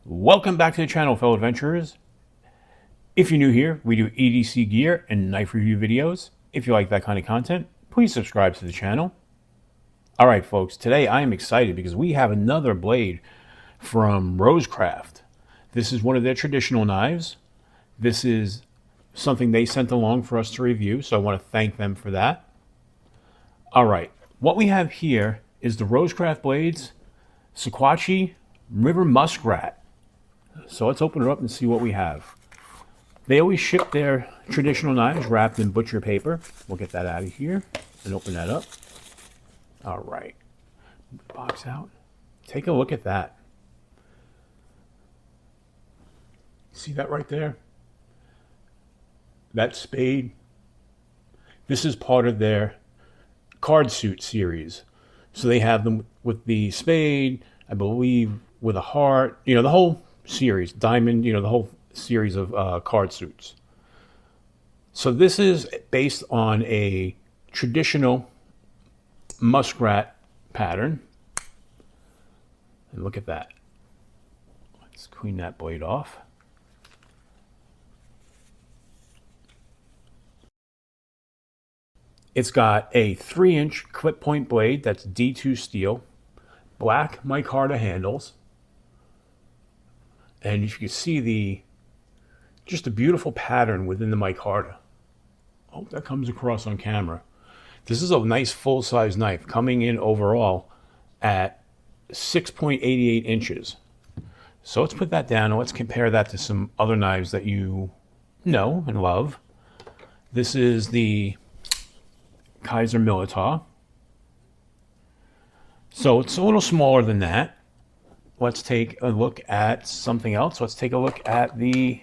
Welcome back to the channel, fellow adventurers. If you're new here, we do EDC gear and knife review videos. If you like that kind of content, please subscribe to the channel. All right, folks, today I am excited because we have another blade from RoseCraft. This is one of their traditional knives. This is something they sent along for us to review, so I want to thank them for that. All right, what we have here is the RoseCraft blades, Sequatchie River Muskrat. So let's open it up and see what we have. They always ship their traditional knives wrapped in butcher paper. We'll get that out of here and open that up. All right. Box out. Take a look at that. See that right there? That spade. This is part of their card suit series. So they have them with the spade, I believe, with a heart, you know, the whole series, diamond, you know, the whole series of card suits. So this is based on a traditional muskrat pattern. And look at that. Let's clean that blade off. It's got a 3-inch clip point blade that's D2 steel, black micarta handles, and you can see just a beautiful pattern within the micarta. I hope that comes across on camera. This is a nice full-size knife coming in overall at 6.88 inches. So let's put that down and let's compare that to some other knives that you know and love. This is the Kaiser Militar. So it's a little smaller than that. Let's take a look at something else. Let's take a look at the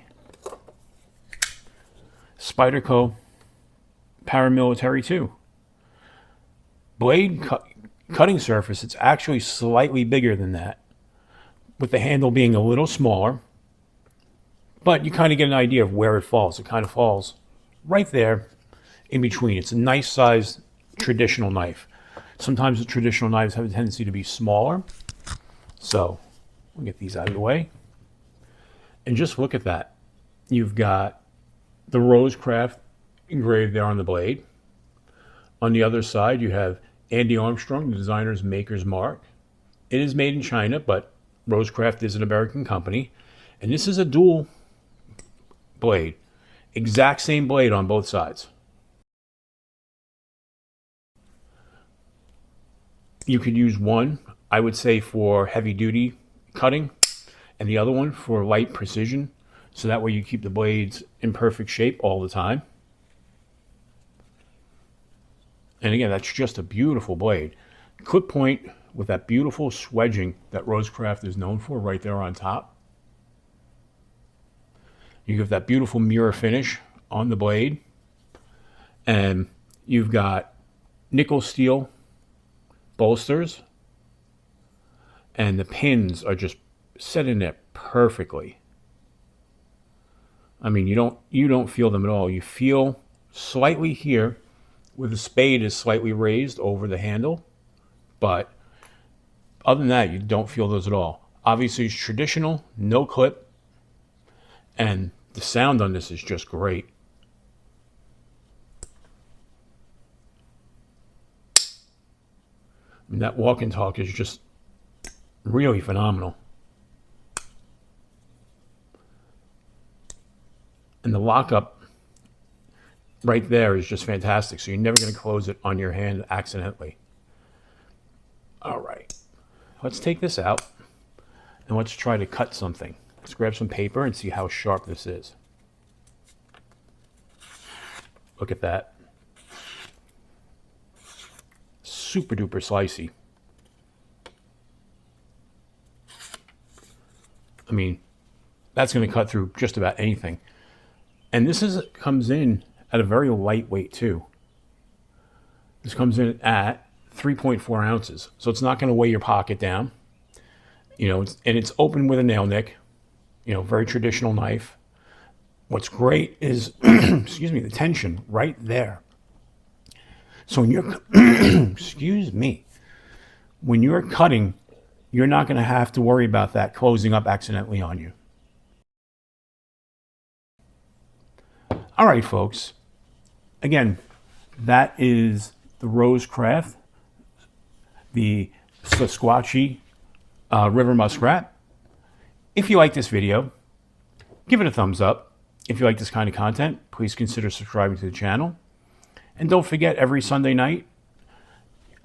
Spyderco Paramilitary 2. Blade cutting surface, it's actually slightly bigger than that, with the handle being a little smaller. But you kind of get an idea of where it falls. It kind of falls right there in between. It's a nice sized traditional knife. Sometimes the traditional knives have a tendency to be smaller. So we'll get these out of the way. And just look at that. You've got the RoseCraft engraved there on the blade. On the other side, you have Andy Armstrong, the designer's maker's mark. It is made in China, but RoseCraft is an American company. And this is a dual blade. Exact same blade on both sides. You could use one, I would say, for heavy duty cutting, and the other one for light precision, so that way you keep the blades in perfect shape all the time. And again, that's just a beautiful blade. Clip point with that beautiful swedging that RoseCraft is known for right there on top. You have that beautiful mirror finish on the blade, and you've got nickel steel bolsters, and the pins are just set in there perfectly. I mean, you don't feel them at all. You feel slightly here where the spade is slightly raised over the handle, but other than that, you don't feel those at all. Obviously, it's traditional, no clip, and the sound on this is just great. I mean, that walk and talk is just really phenomenal. And the lockup right there is just fantastic. So you're never going to close it on your hand accidentally. All right. Let's take this out and let's try to cut something. Let's grab some paper and see how sharp this is. Look at that. Super duper slicey. I mean, that's going to cut through just about anything. And this comes in at a very lightweight too. This comes in at 3.4 ounces. So it's not going to weigh your pocket down. You know, and it's open with a nail nick. You know, very traditional knife. What's great is, excuse me, the tension right there. So when you're, excuse me, when you're cutting you're not going to have to worry about that closing up accidentally on you. All right, folks. Again, that is the RoseCraft, the Sequatchie river muskrat. If you like this video, give it a thumbs up. If you like this kind of content, please consider subscribing to the channel. And don't forget, every Sunday night,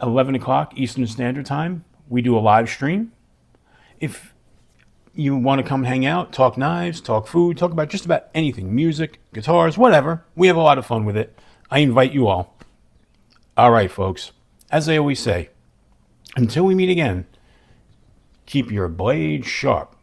11 o'clock Eastern Standard Time, we do a live stream. If you want to come hang out, talk knives, talk food, talk about just about anything, music, guitars, whatever, we have a lot of fun with it. I invite you all. All right, folks, as I always say, until we meet again, keep your blade sharp.